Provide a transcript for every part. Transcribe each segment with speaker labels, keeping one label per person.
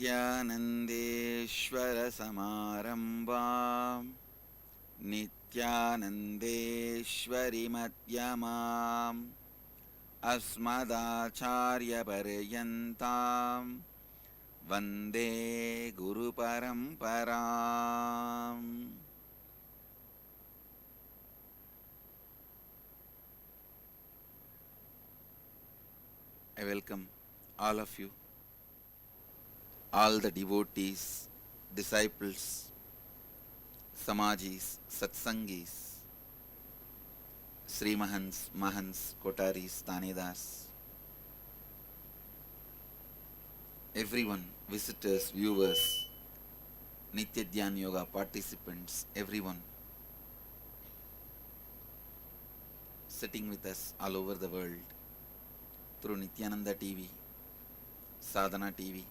Speaker 1: नित्यानन्देश्वरसमारम्भां नित्यानन्देश्वरिमध्यमाम् अस्मदाचार्यपर्यन्तां वन्दे गुरुपरम्पराम्. I welcome all of you, all the devotees, disciples, Samajis, Satsangis, Sri Mahans, Mahans, Kotaris, Tanedars, everyone, visitors, viewers, Nitya Dhyan Yoga participants, everyone sitting with us all over the world through Nityananda TV, Sadhana TV,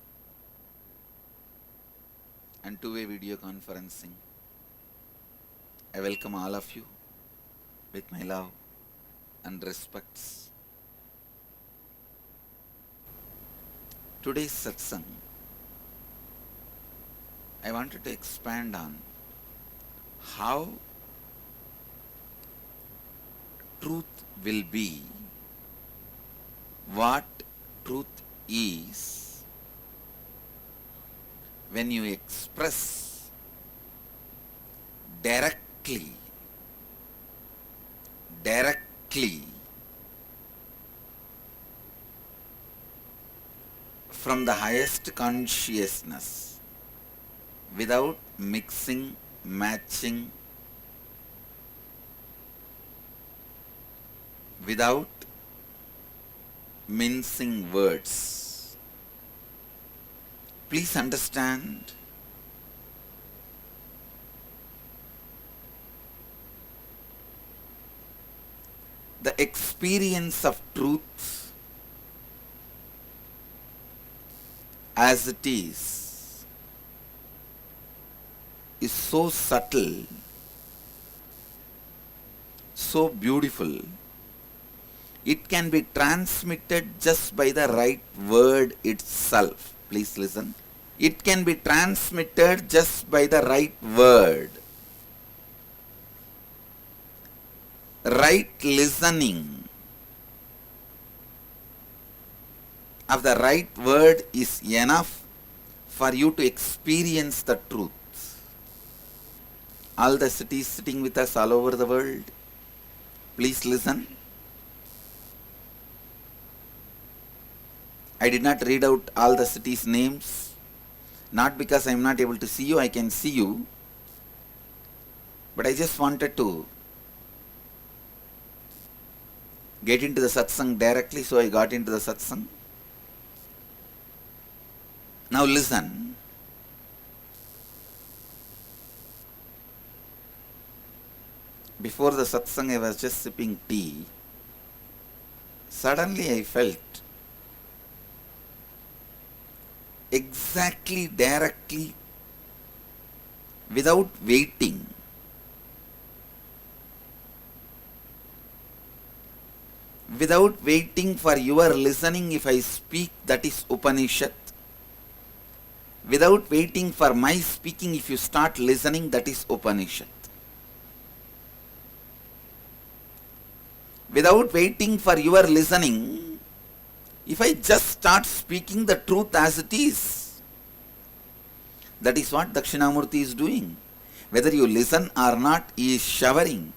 Speaker 1: and two-way video conferencing. I welcome all of you with my love and respects. Today's satsang, I wanted to expand on how truth will be, what truth is, when you express directly from the highest consciousness, without mixing, matching, without mincing words. Please understand, the experience of truth as it is so subtle, so beautiful. It can be transmitted just by the right word itself. Please listen. It can be transmitted just by the right word. Right listening of the right word is enough for you to experience the truth. All the cities sitting with us all over the world, please listen. I did not read out all the cities' names, not because I am not able to see you, I can see you, but I just wanted to get into the satsang directly, so I got into the satsang. Now listen. Before the satsang I was just sipping tea. Suddenly I felt exactly, directly, without waiting, for your listening. If I speak, that is Upanishad. Without waiting for my speaking, if you start listening, that is Upanishad. Without waiting for your listening, if I just start speaking the truth as it is, that is what Dakshinamurti is doing. Whether you listen or not, he is showering.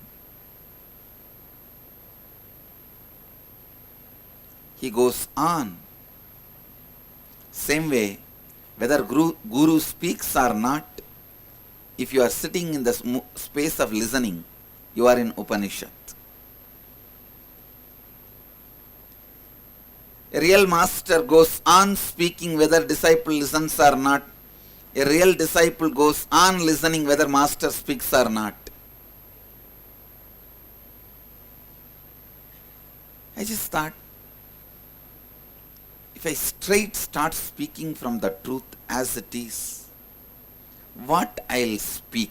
Speaker 1: He goes on. Same way, whether Guru speaks or not, if you are sitting in the space of listening, you are in Upanishad. A real master goes on speaking whether disciple listens or not. A real disciple goes on listening whether master speaks or not. I just thought, if I straight start speaking from the truth as it is, what I'll speak,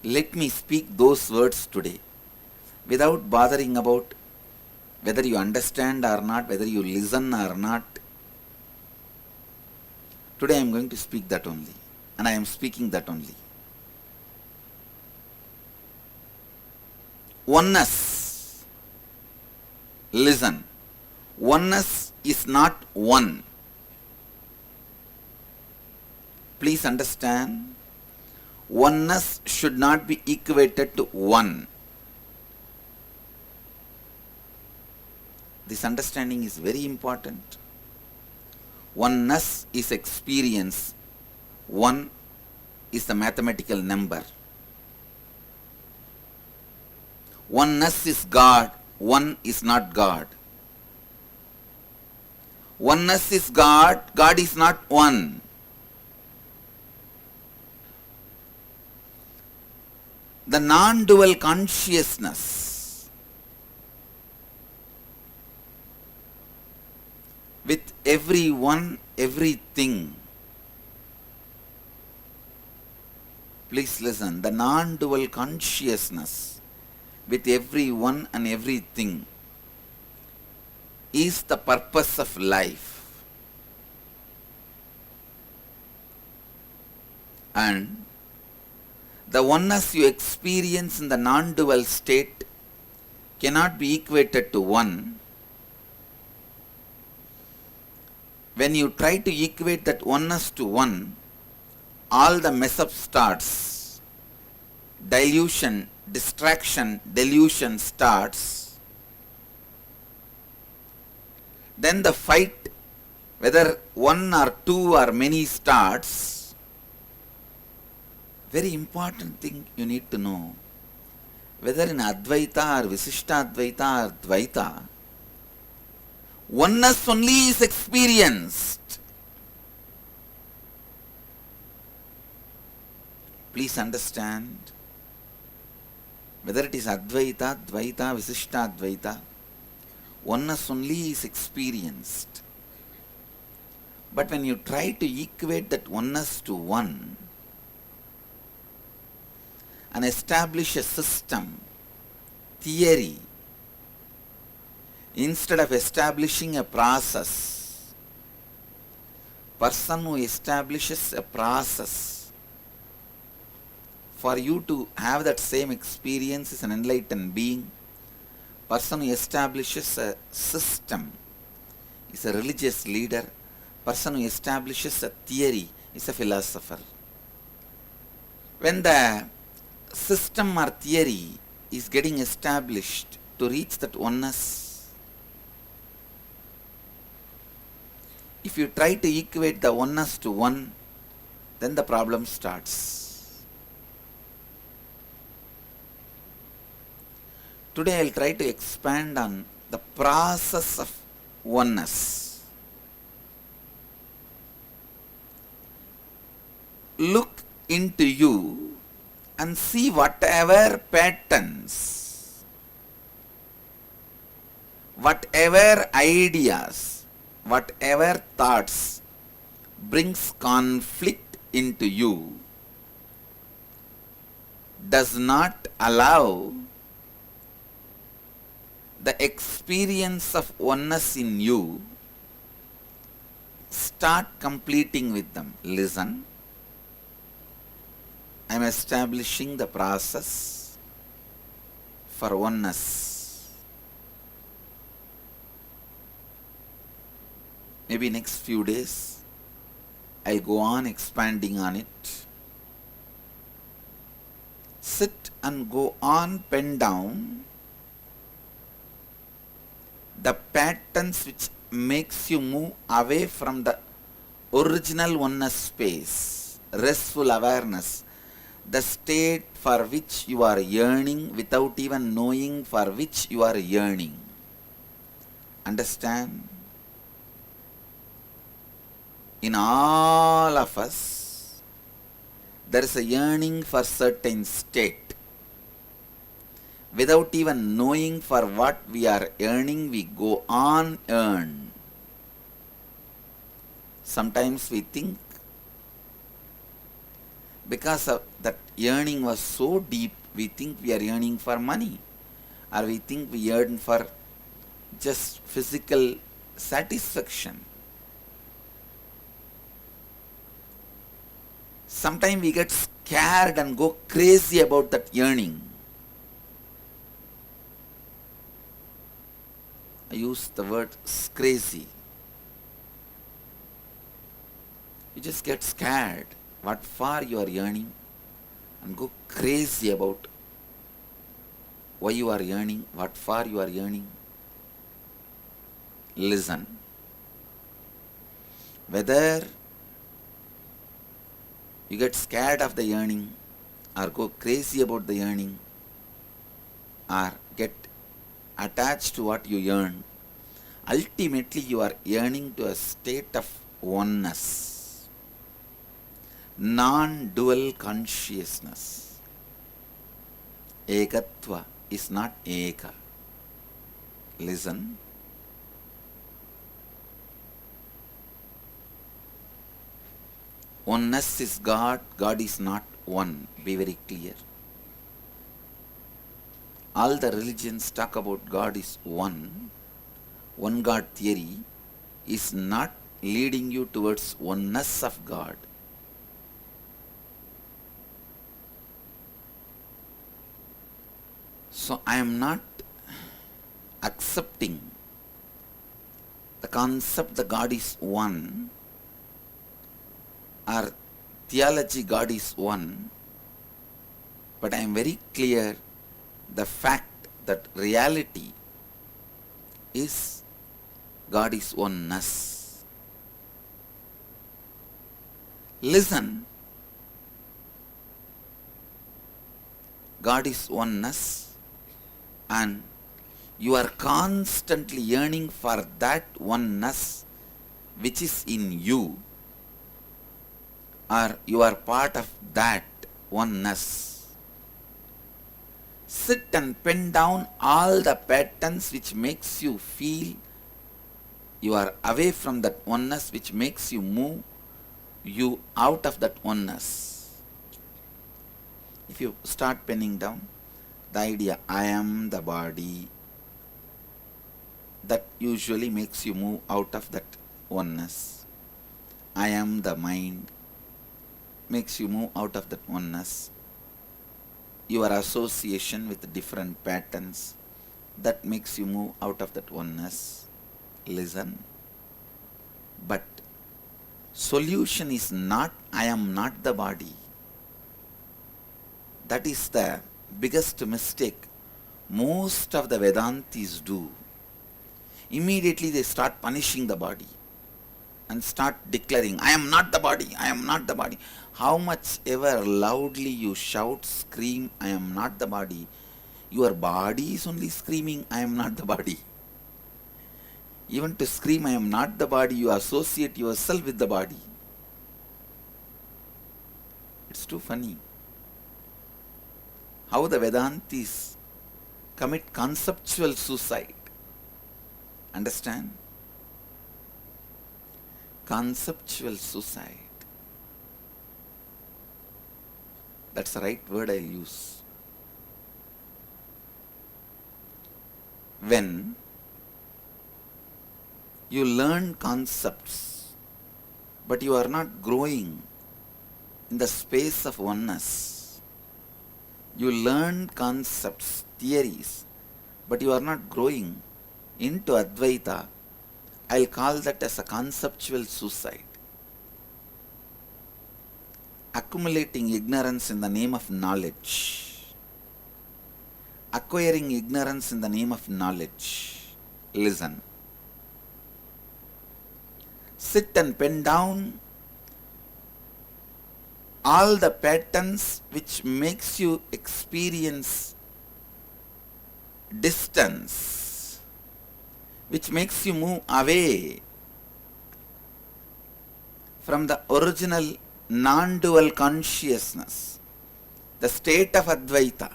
Speaker 1: let me speak those words today, without bothering about whether you understand or not, whether you listen or not. Today I am going to speak that only, and I am speaking that only. Oneness. Listen. Oneness is not one. Please understand. Oneness should not be equated to one. This understanding is very important. Oneness is experience. One is the mathematical number. Oneness is God. One is not God. Oneness is God. God is not one. The non-dual consciousness with everyone, everything. Please listen. The non-dual consciousness with everyone and everything is the purpose of life. And the oneness you experience in the non-dual state cannot be equated to one. When you try to equate that oneness to one, all the mess up starts. Dilution, distraction, delusion starts. Then the fight, whether one or two or many, starts. Very important thing you need to know. Whether in Advaita or Visishtadvaita or Dvaita, oneness only is experienced. Please understand. Whether it is Advaita, Dvaita, Visishtadvaita, oneness only is experienced. But when you try to equate that oneness to one and establish a system, theory, instead of establishing a process, person who establishes a process for you to have that same experience is an enlightened being. Person who establishes a system is a religious leader. Person who establishes a theory is a philosopher. When the system or theory is getting established to reach that oneness, if you try to equate the oneness to one, then the problem starts. Today I will try to expand on the process of oneness. Look into you and see whatever patterns, whatever ideas, whatever thoughts brings conflict into you, does not allow the experience of oneness in you, start completing with them. Listen. I am establishing the process for oneness. Maybe next few days I'll go on expanding on it. Sit and go on, pen down the patterns which makes you move away from the original oneness space, restful awareness, the state for which you are yearning without even knowing for which you are yearning. Understand? In all of us, there is a yearning for certain state. Without even knowing for what we are yearning, we go on yearn. Sometimes we think because of that yearning was so deep, we think we are yearning for money, or we think we yearn for just physical satisfaction. Sometimes we get scared and go crazy about that yearning. I use the word crazy. You just get scared what for you are yearning and go crazy about why you are yearning, what for you are yearning. Listen. Whether you get scared of the yearning or go crazy about the yearning or get attached to what you yearn, ultimately you are yearning to a state of oneness, non-dual consciousness. Ekatva is not eka. Listen. Oneness is God, God is not one. Be very clear. All the religions talk about God is one. One God theory is not leading you towards oneness of God. So I am not accepting the concept that God is one, or theology God is one, but I am very clear the fact that reality is God is oneness. Listen. God is oneness, and you are constantly yearning for that oneness which is in you, or you are part of that oneness. Sit and pen down all the patterns which makes you feel you are away from that oneness, which makes you move you out of that oneness. If you start penning down the idea, I am the body, that usually makes you move out of that oneness. I am the mind, makes you move out of that oneness. Your association with different patterns, that makes you move out of that oneness. Listen. But solution is not I am not the body. That is the biggest mistake most of the Vedantis do. Immediately they start punishing the body and start declaring, I am not the body, I am not the body. How much ever loudly you shout, scream, I am not the body, your body is only screaming, I am not the body. Even to scream, I am not the body, you associate yourself with the body. It's too funny how the Vedantis commit conceptual suicide. Understand? Conceptual suicide. That's the right word I'll use. When you learn concepts, but you are not growing in the space of oneness. You learn concepts, theories, but you are not growing into Advaita. I'll call that as a conceptual suicide. Accumulating ignorance in the name of knowledge. Acquiring ignorance in the name of knowledge. Listen. Sit and pen down all the patterns which makes you experience distance, which makes you move away from the original non-dual consciousness, the state of Advaita,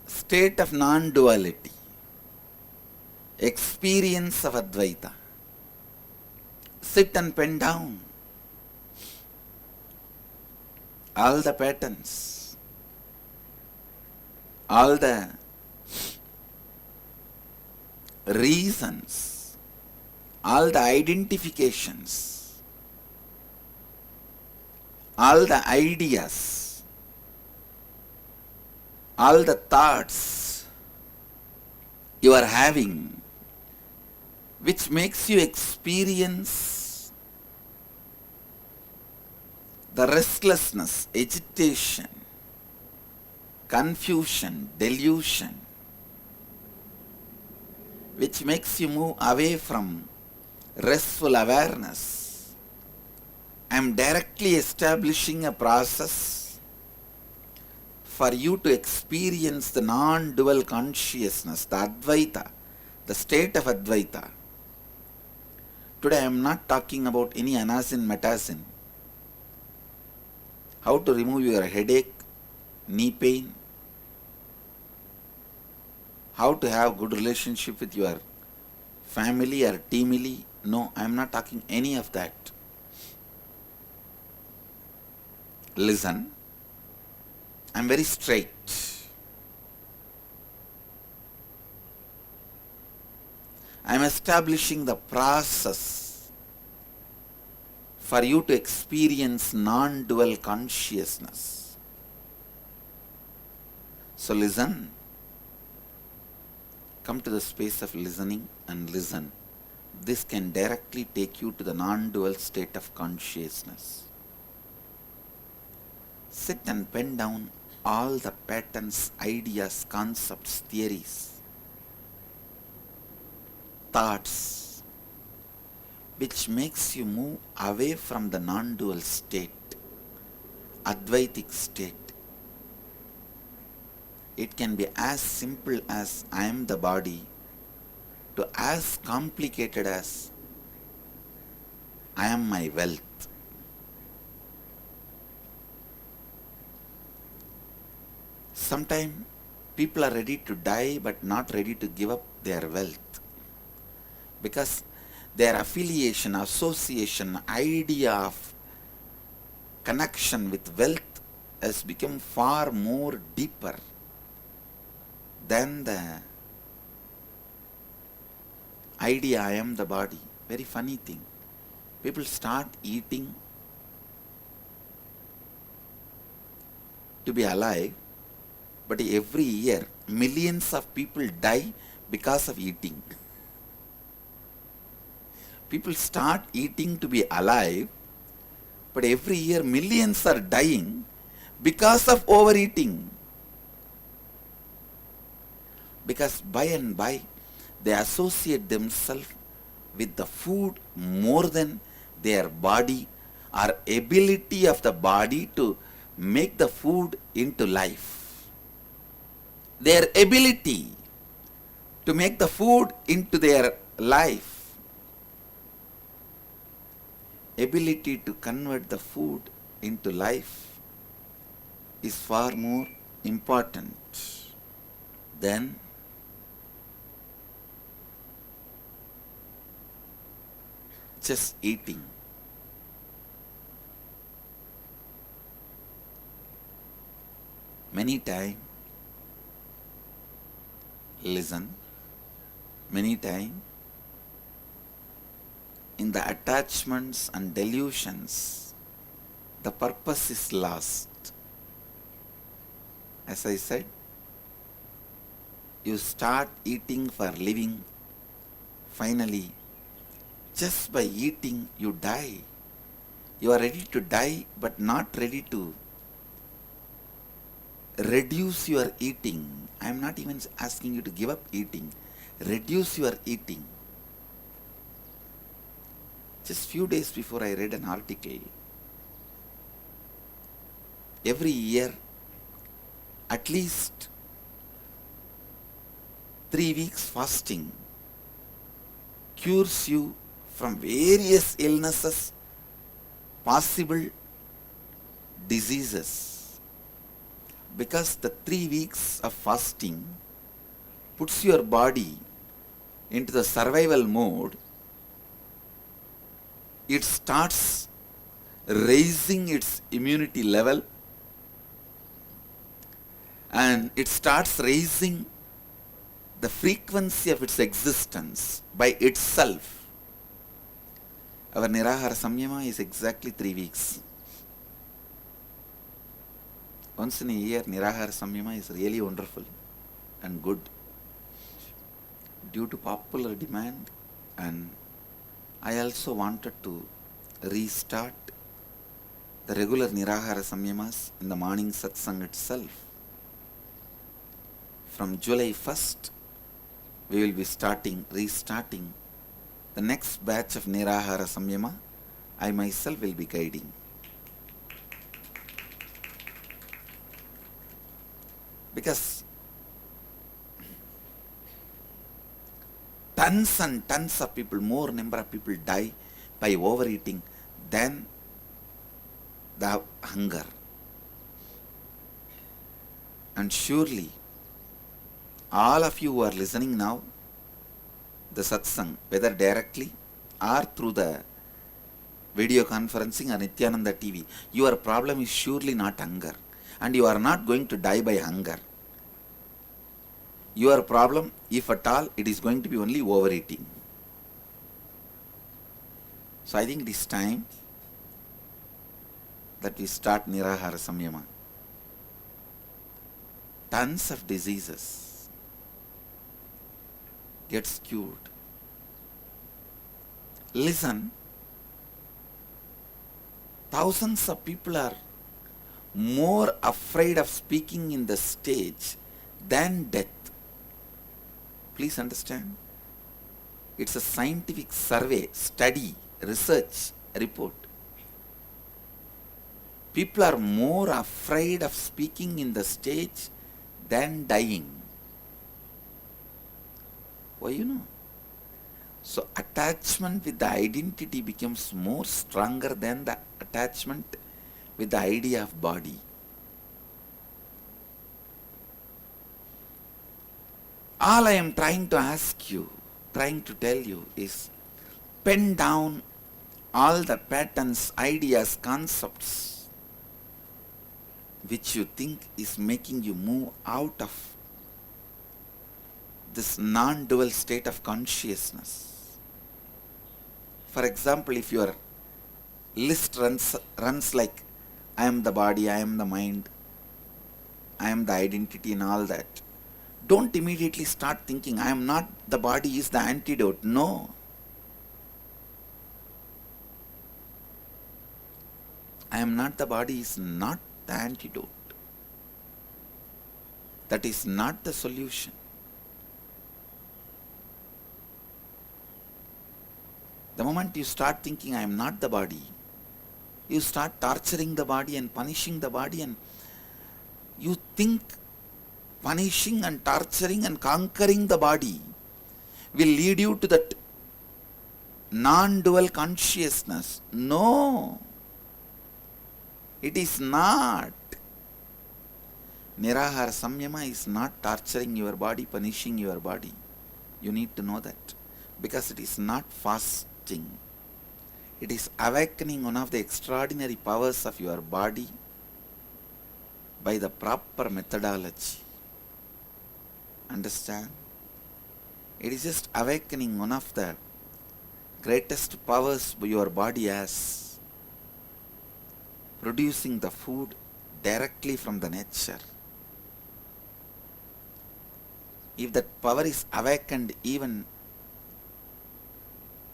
Speaker 1: state of non-duality, experience of Advaita. Sit and pen down all the patterns, all the reasons, all the identifications all the ideas, all the thoughts you are having, which makes you experience the restlessness, agitation, confusion, delusion, which makes you move away from restful awareness. I am directly establishing a process for you to experience the non-dual consciousness, the Advaita, the state of Advaita. Today I am not talking about any anasin, metasin. How to remove your headache, knee pain, how to have good relationship with your family or teamily. No, I am not talking any of that. Listen, I am very straight. I am establishing the process for you to experience non-dual consciousness. So listen. Come to the space of listening and listen. This can directly take you to the non-dual state of consciousness. Sit and pen down all the patterns, ideas, concepts, theories, thoughts, which makes you move away from the non-dual state, Advaitic state. It can be as simple as I am the body to as complicated as I am my wealth. Sometimes people are ready to die but not ready to give up their wealth because their affiliation, association, idea of connection with wealth has become far more deeper than the idea I am the body. Very funny thing. People start eating to be alive, but every year millions of people die because of eating. People start eating to be alive, but every year millions are dying because of overeating. Because by and by they associate themselves with the food more than their body or ability of the body to make the food into life. Their ability to make the food into their life, ability to convert the food into life is far more important than just eating. Many times, listen, many times in the attachments and delusions, the purpose is lost. As I said, you start eating for living, finally, just by eating, you die. You are ready to die, but not ready to reduce your eating. I am not even asking you to give up eating. Reduce your eating. Just few days before I read an article. Every year, at least 3 weeks fasting cures you from various illnesses, possible diseases. Because the 3 weeks of fasting puts your body into the survival mode, it starts raising its immunity level and it starts raising the frequency of its existence by itself. Our Nirahara Samyama is exactly 3 weeks. once in a year, Nirahara Samyama is really wonderful and good. Due to popular demand, and I also wanted to restart the regular Nirahara Samyamas in the morning satsang itself. From July 1st, we will be restarting the next batch of Nirahara Samyama. I myself will be guiding. Because tons and tons of people, more number of people die by overeating than the hunger. And surely, all of you who are listening now, the satsang, whether directly or through the video conferencing or Nityananda TV, your problem is surely not hunger. And you are not going to die by hunger. Your problem, if at all, it is going to be only overeating. So I think it is time that we start Nirahara Samyama. Tons of diseases gets cured. Listen, thousands of people are more afraid of speaking in the stage than death. Please understand. It's a scientific survey, study, research, report. People are more afraid of speaking in the stage than dying. Why, you know? So attachment with the identity becomes more stronger than the attachment with the idea of body. All I am trying to ask you, trying to tell you is pen down all the patterns, ideas, concepts which you think is making you move out of this non-dual state of consciousness. For example, if your list runs like I am the body, I am the mind, I am the identity and all that, don't immediately start thinking I am not the body is the antidote. No. I am not the body is not the antidote. That is not the solution. The moment you start thinking I am not the body, you start torturing the body and punishing the body, and you think punishing and torturing and conquering the body will lead you to that non-dual consciousness. No, it is not. Nirahara Samyama is not torturing your body, punishing your body. You need to know that. Because it is not fasting. It is awakening one of the extraordinary powers of your body by the proper methodology. Understand? It is just awakening one of the greatest powers your body has, producing the food directly from the nature. If that power is awakened even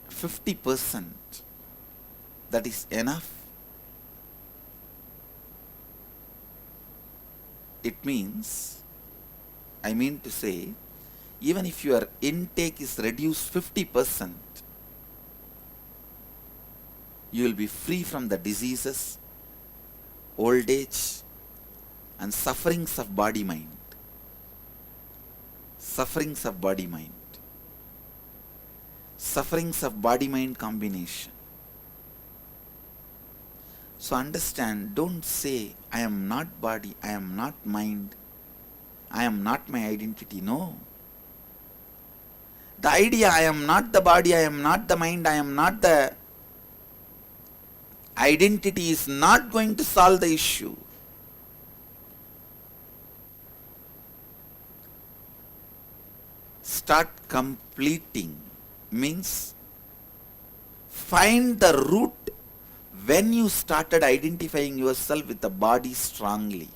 Speaker 1: 50%, that is enough. It means, I mean to say, even if your intake is reduced 50%, you will be free from the diseases, old age, and sufferings of body-mind. Sufferings of body-mind. Sufferings of body-mind combination. So understand, don't say, I am not body, I am not mind, I am not my identity. No. The idea, I am not the body, I am not the mind, I am not the identity is not going to solve the issue. Start completing means find the root when you started identifying yourself with the body strongly.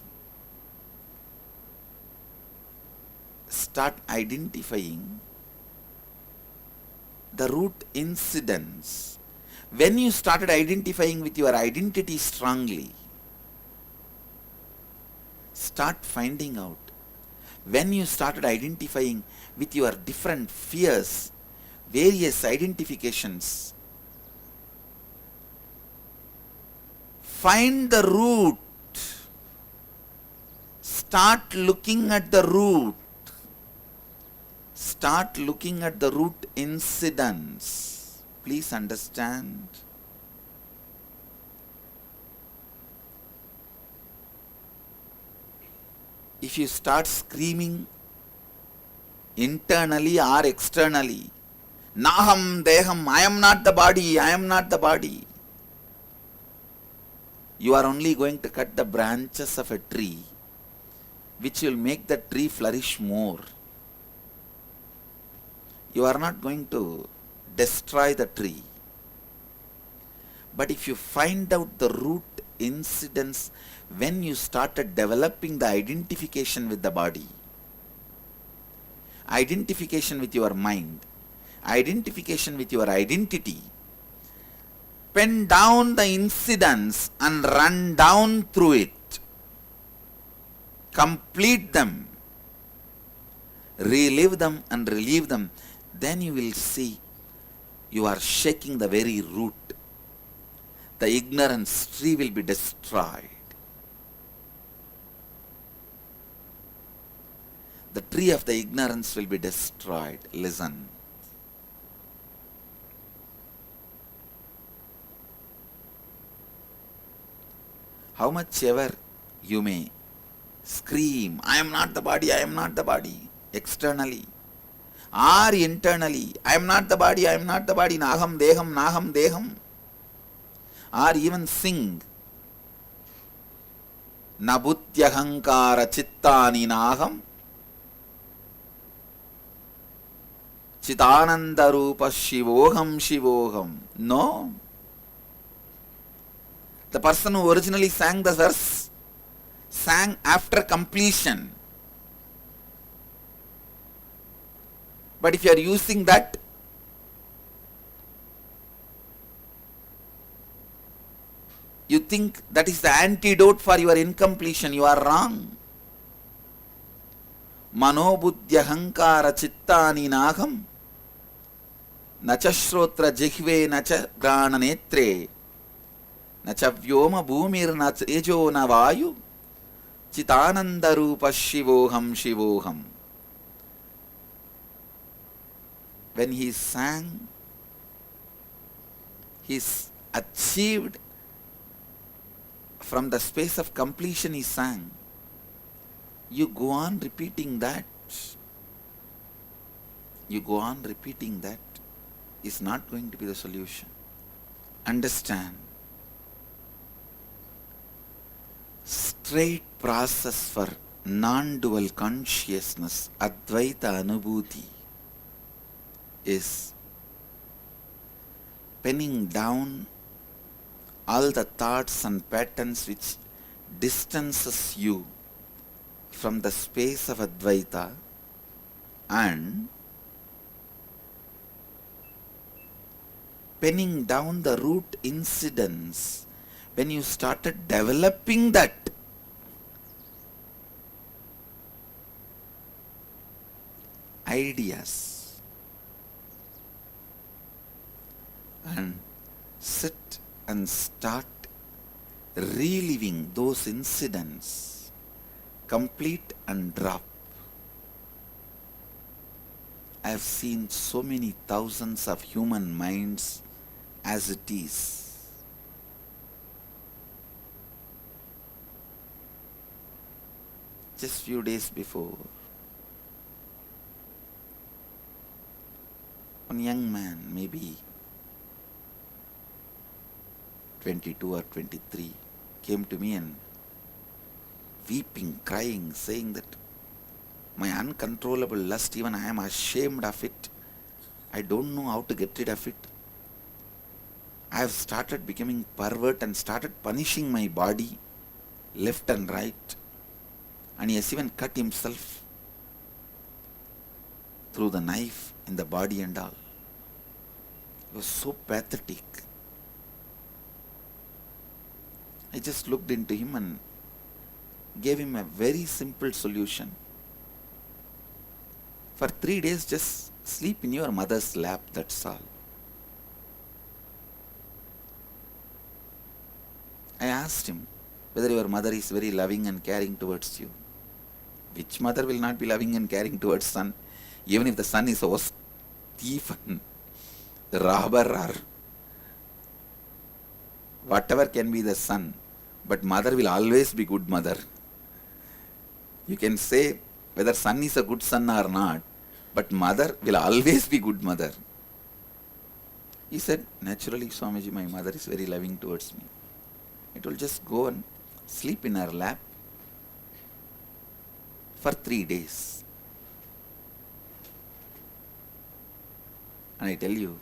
Speaker 1: start identifying the root incidents. When you started identifying with your identity strongly, start finding out. When you started identifying with your different fears, various identifications, find the root. Start looking at the root. Start looking at the root incidents. Please understand. If you start screaming internally or externally, Naham Deham, I am not the body, I am not the body, you are only going to cut the branches of a tree, which will make the tree flourish more. You are not going to destroy the tree. But if you find out the root incidents when you started developing the identification with the body, identification with your mind, identification with your identity, pen down the incidents and run down through it. Complete them. Relive them and relieve them. Then you will see you are shaking the very root. The ignorance tree will be destroyed. The tree of the ignorance will be destroyed. Listen. How much ever you may scream, I am not the body, I am not the body, externally or internally, I am not the body, I am not the body, Naham Deham, Naham Deham, or even sing, Nabutyahankara Chittani Naham, Chitananda Rupa Shivoham Shivoham. No. The person who originally sang the verse sang after completion. But if you are using that, you think that is the antidote for your incompletion. You are wrong. Manobuddhyahankara chittani naham nacha shrotra jihve nacha grana netre nacha vyoma bhumir nacha ejo na vayu chitananda rupa shivoham shivoham. When he sang, he achieved from the space of completion he sang. You go on repeating that. You go on repeating that is not going to be the solution. Understand. Straight process for non-dual consciousness, Advaita Anubhuti, is penning down all the thoughts and patterns which distances you from the space of Advaita, and penning down the root incidents when you started developing that. Ideas. And sit and start reliving those incidents, complete and drop. I have seen so many thousands of human minds as it is. Just few days before, one young man, maybe 22 or 23, came to me and weeping, crying, saying that my uncontrollable lust, even I am ashamed of it. I don't know how to get rid of it. I have started becoming pervert and started punishing my body left and right. And he has even cut himself. through the knife in the body and all. It was so pathetic. I just looked into him and gave him a very simple solution. For 3 days, just sleep in your mother's lap, that's all. I asked him whether your mother is very loving and caring towards you. Which mother will not be loving and caring towards son? Even if the son is a thief and the robber or whatever can be the son, but mother will always be good mother. You can say whether son is a good son or not, but mother will always be good mother. He said, naturally Swamiji, my mother is very loving towards me. It will just go and sleep in her lap for 3 days. And I tell you,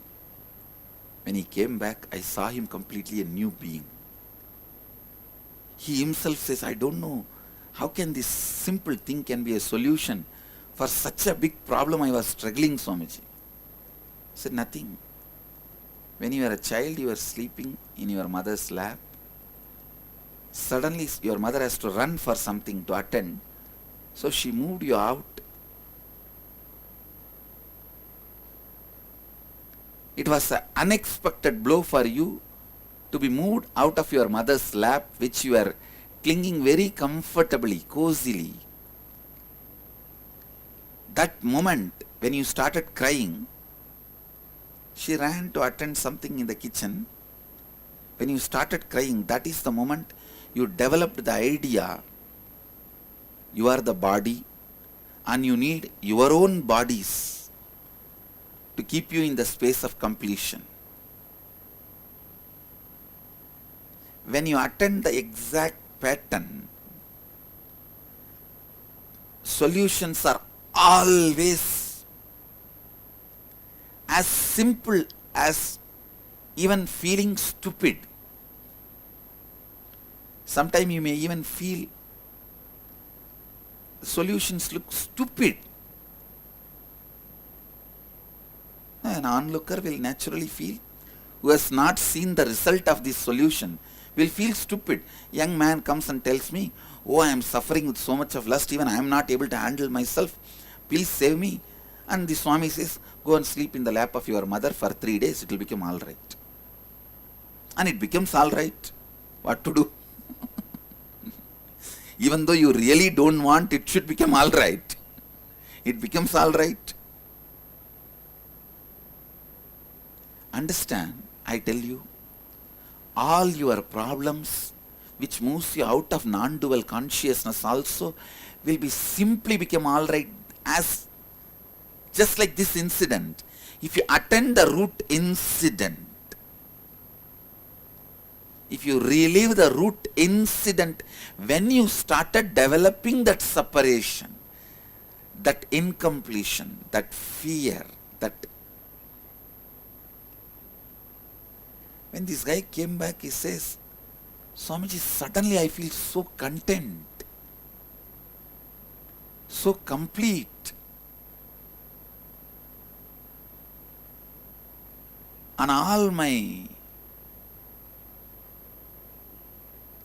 Speaker 1: when he came back, I saw him completely a new being. He himself says, I don't know, how can this simple thing can be a solution for such a big problem I was struggling, Swamiji? I said, nothing. When you are a child, you are sleeping in your mother's lap. Suddenly your mother has to run for something to attend. So she moved you out. It was an unexpected blow for you to be moved out of your mother's lap, which you are clinging very comfortably, cozily. That moment when you started crying, she ran to attend something in the kitchen. When you started crying, that is the moment you developed the idea you are the body and you need your own bodies to keep you in the space of completion. When you attend the exact pattern, solutions are always as simple as even feeling stupid. Sometimes you may even feel solutions look stupid. An onlooker will naturally feel, who has not seen the result of this solution, will feel stupid. Young man comes and tells me, oh, I am suffering with so much of lust, even I am not able to handle myself. Please save me. And the Swami says, go and sleep in the lap of your mother for 3 days, it will become all right. And it becomes all right. What to do? Even though you really don't want it should become all right, it becomes all right. Understand, I tell you, all your problems which moves you out of non-dual consciousness also will be simply become all right, as just like this incident. If you attend the root incident, if you relive the root incident, when you started developing that separation, that incompletion, that fear, that... When this guy came back, he says, Swamiji, suddenly I feel so content, so complete. And all my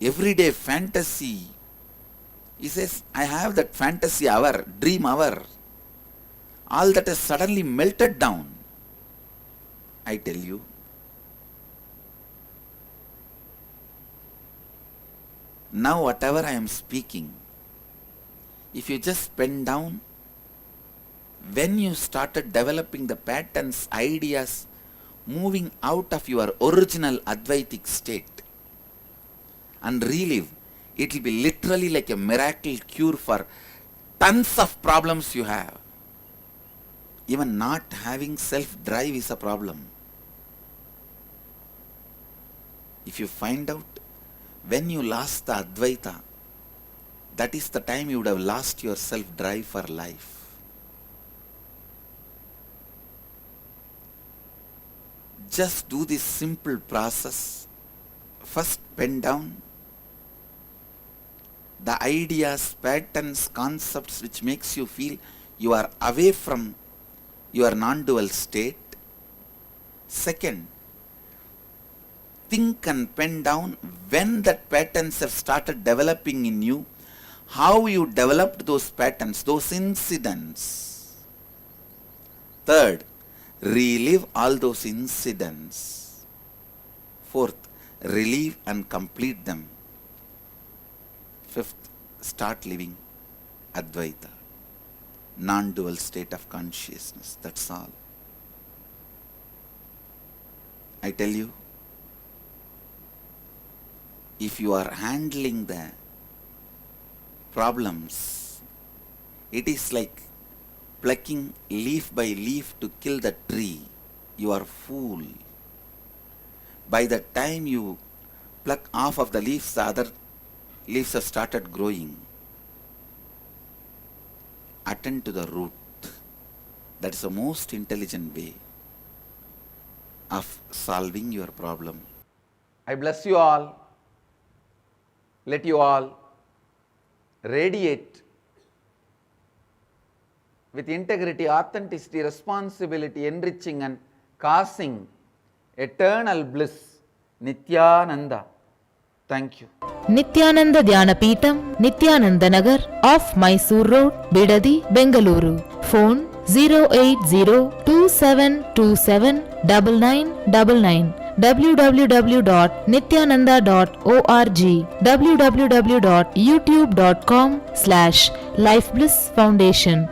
Speaker 1: everyday fantasy, he says, I have that fantasy hour, dream hour, all that has suddenly melted down. I tell you, now whatever I am speaking, if you just pen down, when you started developing the patterns, ideas, moving out of your original Advaitic state and relive, it will be literally like a miracle cure for tons of problems you have. Even not having self-drive is a problem. If you find out, when you lost the Advaita, that is the time you would have lost your self-drive for life. Just do this simple process. First, pen down the ideas, patterns, concepts which makes you feel you are away from your non-dual state. Second, think and pen down when that patterns have started developing in you, how you developed those patterns, those incidents. Third, relive all those incidents. Fourth, relive and complete them. Fifth, start living Advaita, non-dual state of consciousness. That's all. I tell you, if you are handling the problems, it is like plucking leaf by leaf to kill the tree. You are fool. By the time you pluck half of the leaves, the other leaves have started growing. Attend to the root. That is the most intelligent way of solving your problem.
Speaker 2: I bless you all. Let you all radiate with integrity, authenticity, responsibility, enriching and causing eternal bliss. Nityananda. Thank you.
Speaker 3: Nityananda Dhyanapītam, Nityananda Nagar, off Mysore Road, Bidadi, Bengaluru. Phone 08027279999. www.nityananda.org. www.youtube.com/Life Bliss Foundation.